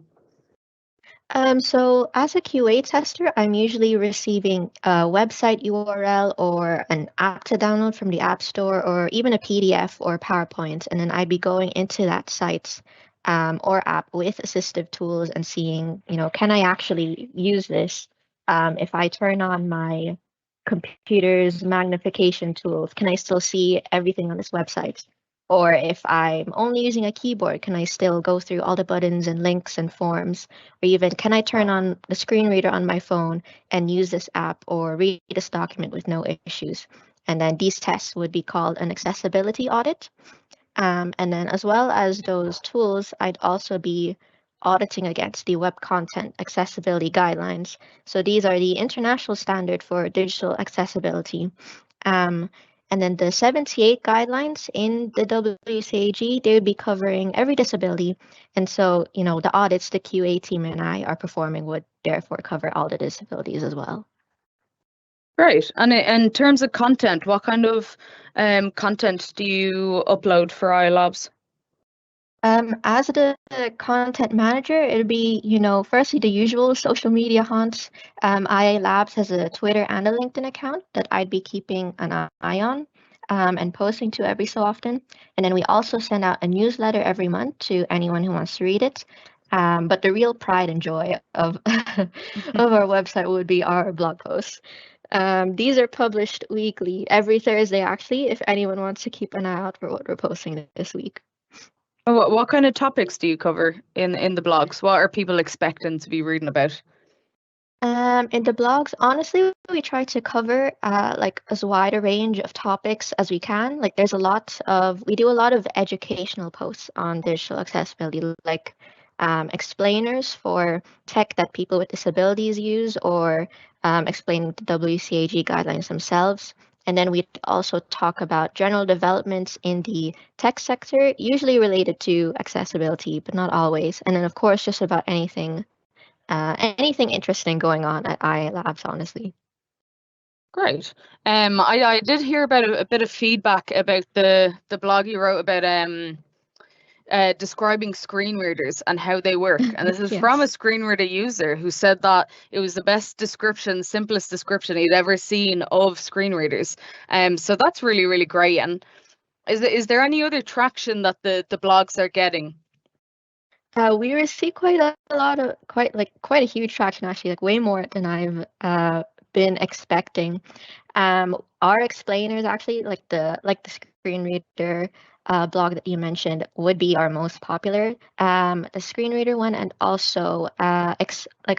Speaker 4: So as a QA tester, I'm usually receiving a website URL or an app to download from the App Store, or even a PDF or PowerPoint, and then I'd be going into that site or app with assistive tools and seeing, can I actually use this? If I turn on my computer's magnification tools, can I still see everything on this website? Or if I'm only using a keyboard, can I still go through all the buttons and links and forms? Or even, can I turn on the screen reader on my phone and use this app or read this document with no issues? And then these tests would be called an accessibility audit. And then as well as those tools, I'd also be auditing against the Web Content Accessibility Guidelines. So these are the international standard for digital accessibility. And then the 78 guidelines in the WCAG, they would be covering every disability. And so, the audits the QA team and I are performing would therefore cover all the disabilities as well.
Speaker 2: Great. And in terms of content, what kind of content do you upload for IA Labs?
Speaker 4: As the content manager, it'll be, firstly the usual social media haunts. IA Labs has a Twitter and a LinkedIn account that I'd be keeping an eye on and posting to every so often. And then we also send out a newsletter every month to anyone who wants to read it. But the real pride and joy of of our website would be our blog posts. These are published weekly, every Thursday actually, if anyone wants to keep an eye out for what we're posting this week.
Speaker 2: What kind of topics do you cover in the blogs? What are people expecting to be reading about?
Speaker 4: In the blogs, honestly, we try to cover like as wide a range of topics as we can. Like we do a lot of educational posts on digital accessibility, like explainers for tech that people with disabilities use, or explaining the WCAG guidelines themselves. And then we also talk about general developments in the tech sector, usually related to accessibility, but not always. And then, of course, just about anything interesting going on at IA Labs, honestly.
Speaker 2: Great. I did hear about a bit of feedback about the blog you wrote about describing screen readers and how they work. And this is
Speaker 4: Yes.
Speaker 2: from a screen reader user who said that it was the best description, simplest description he'd ever seen of screen readers. So that's really, really great. And is there any other traction that the blogs are getting?
Speaker 4: We receive quite a huge traction, actually, like way more than I've been expecting. Our explainers, actually, like the screen reader blog that you mentioned, would be our most popular. The screen reader one, and also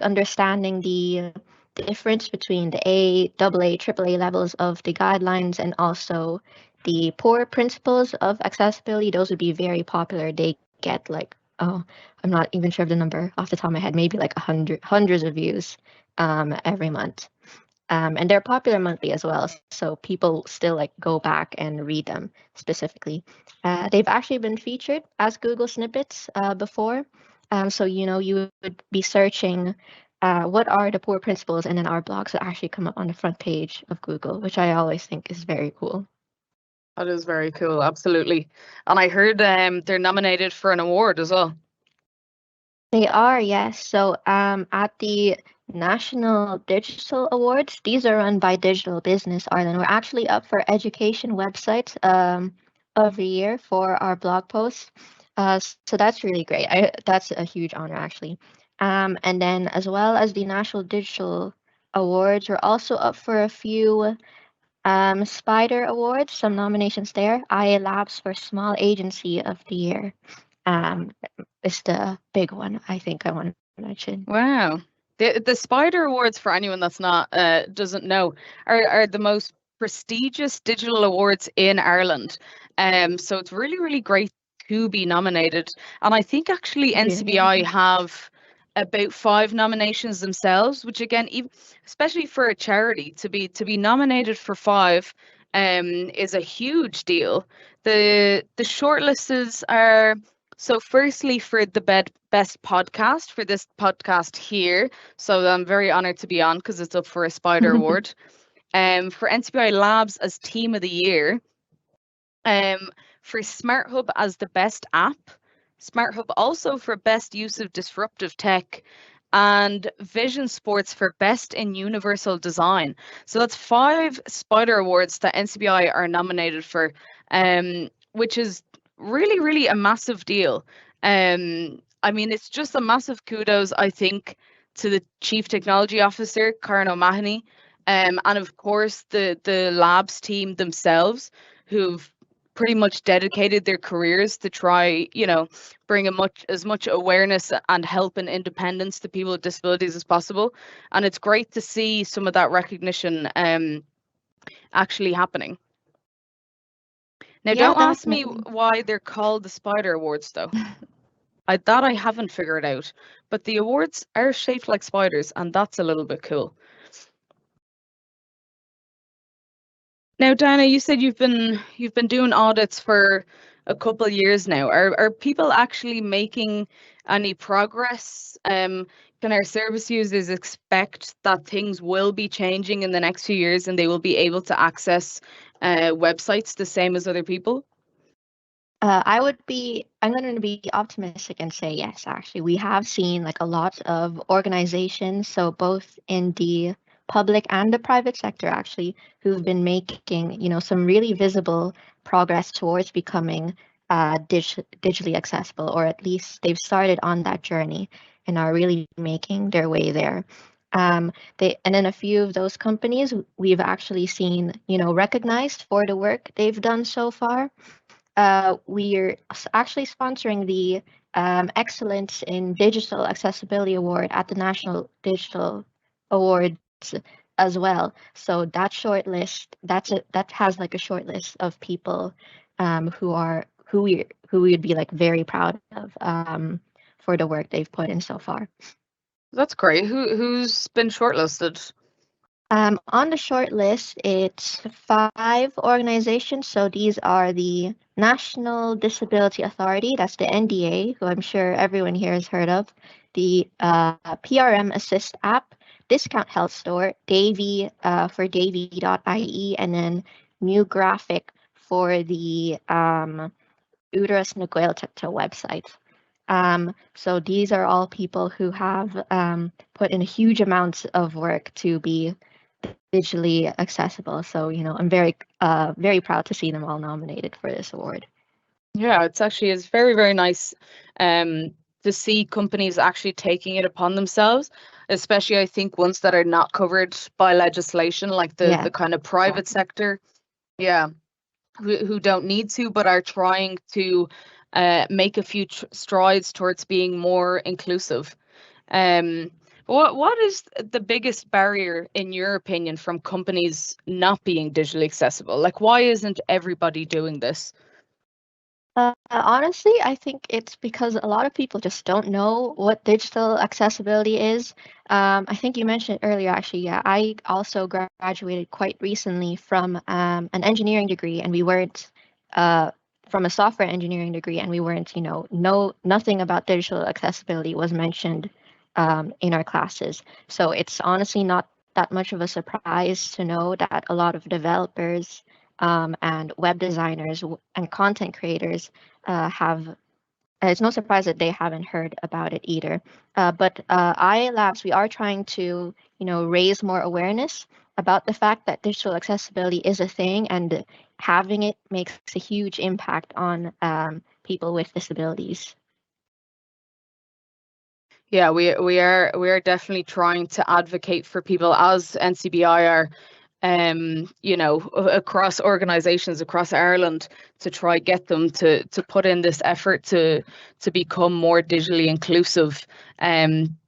Speaker 4: understanding the difference between the AA, AAA levels of the guidelines, and also the core principles of accessibility. Those would be very popular. They get I'm not even sure of the number off the top of my head, maybe like hundreds of views every month. And they're popular monthly as well, so people still go back and read them specifically. They've actually been featured as Google snippets before. So you would be searching what are the core principles, and then our blogs would actually come up on the front page of Google, which I always think is very cool.
Speaker 2: That is very cool, absolutely. And I heard they're nominated for an award as well.
Speaker 4: They are, yes. So at the National Digital Awards, these are run by Digital Business Ireland. We're actually up for education websites every year for our blog posts. So that's really great. That's a huge honor, actually. And then as well as the National Digital Awards, we're also up for a few Spider Awards, some nominations there. IA Labs for Small Agency of the Year is the big one, I think I want to mention.
Speaker 2: Wow. The Spider Awards, for anyone that's not doesn't know, are the most prestigious digital awards in Ireland. So it's really, really great to be nominated. And I think actually NCBI have about 5 nominations themselves, which again, especially for a charity, to be nominated for 5 is a huge deal. The shortlists are So firstly, for the best podcast, for this podcast here, so I'm very honored to be on because it's up for a Spider Award. For NCBI Labs as Team of the Year, for Smart Hub as the best app, Smart Hub also for best use of disruptive tech, and Vision Sports for best in universal design. So that's 5 Spider Awards that NCBI are nominated for, which is really, really a massive deal. I mean, it's just a massive kudos, I think, to the Chief Technology Officer, Karen O'Mahony, and of course the labs team themselves, who've pretty much dedicated their careers to try, bring as much awareness and help and independence to people with disabilities as possible. And it's great to see some of that recognition actually happening. Now,
Speaker 4: Yeah,
Speaker 2: don't ask me
Speaker 4: definitely.
Speaker 2: why they're called the Spider Awards, though. I haven't figured out, but the awards are shaped like spiders, and that's a little bit cool. Now, Diana, you said you've been doing audits for a couple of years now. Are people actually making any progress? Can our service users expect that things will be changing in the next few years and they will be able to access websites the same as other people?
Speaker 4: I'm going to be optimistic and say yes, actually. We have seen like a lot of organizations, so both in the public and the private sector actually, who've been making, some really visible progress towards becoming digitally accessible, or at least they've started on that journey and are really making their way there. And in a few of those companies, we've actually seen, recognized for the work they've done so far. We're actually sponsoring the Excellence in Digital Accessibility Award at the National Digital Awards as well. So that short list, that has like a short list of people who we'd be like very proud of for the work they've put in so far.
Speaker 2: That's great. Who's been shortlisted?
Speaker 4: On the short list, it's 5 organizations. So these are the National Disability Authority, that's the NDA, who I'm sure everyone here has heard of, the PRM Assist app, Discount Health Store, Davy for Davy.ie, and then New Graphic for the Uterus Naguelta website. So these are all people who have put in huge amounts of work to be digitally accessible. So, I'm very, very proud to see them all nominated for this award.
Speaker 2: Yeah, it's very, very nice to see companies actually taking it upon themselves, especially I think ones that are not covered by legislation, like the kind of private sector, who don't need to, but are trying to make a few strides towards being more inclusive. What is the biggest barrier, in your opinion, from companies not being digitally accessible? Like, why isn't everybody doing this?
Speaker 4: Honestly, I think it's because a lot of people just don't know what digital accessibility is. I think you mentioned earlier, actually, yeah, I also graduated quite recently from an engineering degree, and we weren't from a software engineering degree, and we weren't, nothing about digital accessibility was mentioned in our classes. So it's honestly not that much of a surprise to know that a lot of developers and web designers and content creators have. It's no surprise that they haven't heard about it either. But IA Labs, we are trying to, raise more awareness about the fact that digital accessibility is a thing, and having it makes a huge impact on people with disabilities.
Speaker 2: Yeah, we are definitely trying to advocate for people as NCBI are, across organizations across Ireland, to try get them to put in this effort to become more digitally inclusive.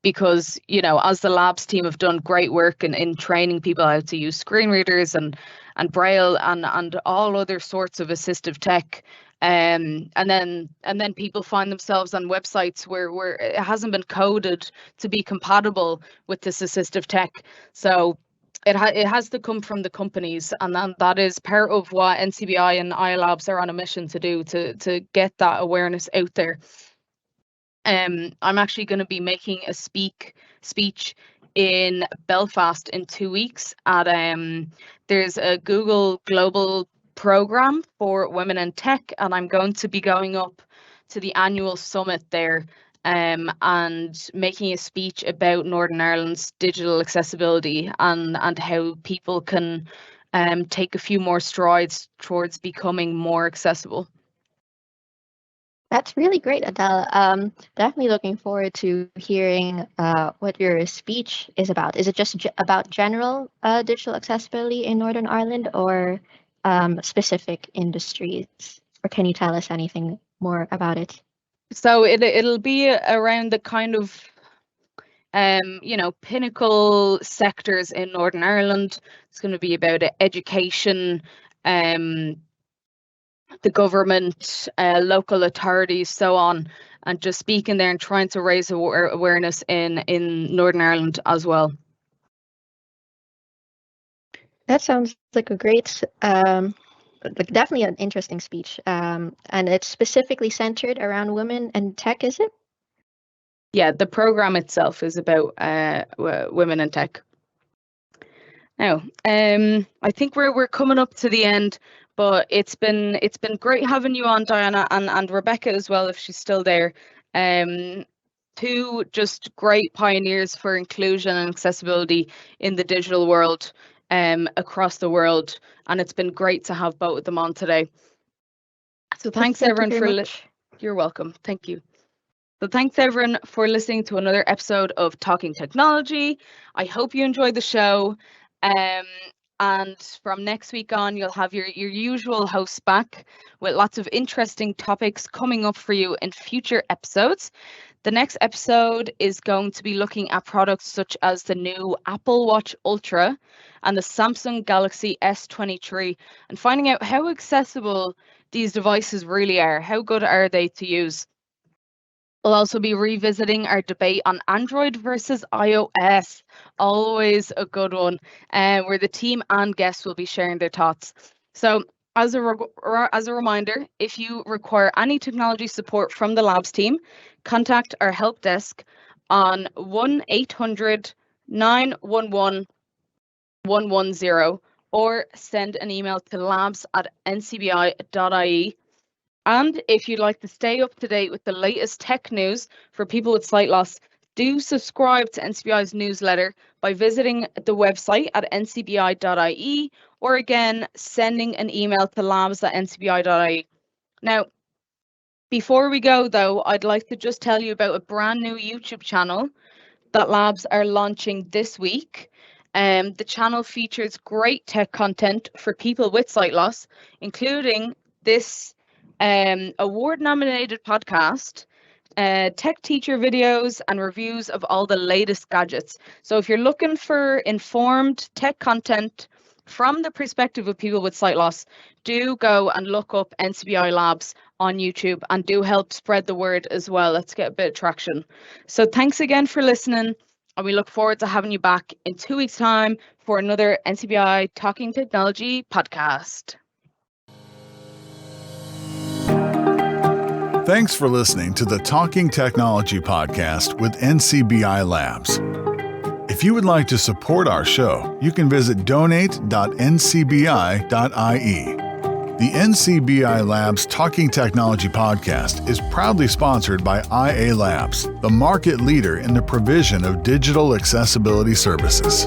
Speaker 2: Because, as the labs team have done great work in training people how to use screen readers and braille and all other sorts of assistive tech. And then people find themselves on websites where it hasn't been coded to be compatible with this assistive tech. So it has to come from the companies, and that is part of what NCBI and IA Labs are on a mission to do, to get that awareness out there. I'm actually going to be making a speech in Belfast in 2 weeks at there's a Google Global program for women in tech, and I'm going to be going up to the annual summit there and making a speech about Northern Ireland's digital accessibility and how people can take a few more strides towards becoming more accessible.
Speaker 4: That's really great, Adela. Definitely looking forward to hearing what your speech is about. Is it just about general digital accessibility in Northern Ireland, or specific industries? Or can you tell us anything more about it?
Speaker 2: So it'll be around the kind of pinnacle sectors in Northern Ireland. It's going to be about education, the government, local authorities, so on, and just speaking there and trying to raise awareness in Northern Ireland as well.
Speaker 4: That sounds like a great, definitely an interesting speech. And it's specifically centered around women and tech, is it?
Speaker 2: Yeah, the program itself is about women in tech. Now, I think we're coming up to the end, but it's been great having you on, Diana, and Rebecca as well, if she's still there. Two just great pioneers for inclusion and accessibility in the digital world across the world, and it's been great to have both of them on today. So thanks everyone for you're welcome. Thank you. So thanks everyone for listening to another episode of Talking Technology. I hope you enjoyed the show. And from next week on, you'll have your usual hosts back with lots of interesting topics coming up for you in future episodes. The next episode is going to be looking at products such as the new Apple Watch Ultra and the Samsung Galaxy S23, and finding out how accessible these devices really are. How good are they to use? We'll also be revisiting our debate on Android versus iOS, always a good one, where the team and guests will be sharing their thoughts. So as a reminder, if you require any technology support from the Labs team, contact our help desk on 1-800-911-110 or send an email to labs@ncbi.ie. And if you'd like to stay up to date with the latest tech news for people with sight loss, do subscribe to NCBI's newsletter by visiting the website at ncbi.ie, or again, sending an email to labs@ncbi.ie. Now, before we go though, I'd like to just tell you about a brand new YouTube channel that Labs are launching this week. The channel features great tech content for people with sight loss, including this award-nominated podcast, tech teacher videos, and reviews of all the latest gadgets. So if you're looking for informed tech content from the perspective of people with sight loss, do go and look up NCBI Labs on YouTube and do help spread the word as well. Let's get a bit of traction. So thanks again for listening, and we look forward to having you back in 2 weeks' time for another NCBI Talking Technology podcast.
Speaker 1: Thanks for listening to the Talking Technology podcast with NCBI Labs. If you would like to support our show, you can visit donate.ncbi.ie. The NCBI Labs Talking Technology podcast is proudly sponsored by IA Labs, the market leader in the provision of digital accessibility services.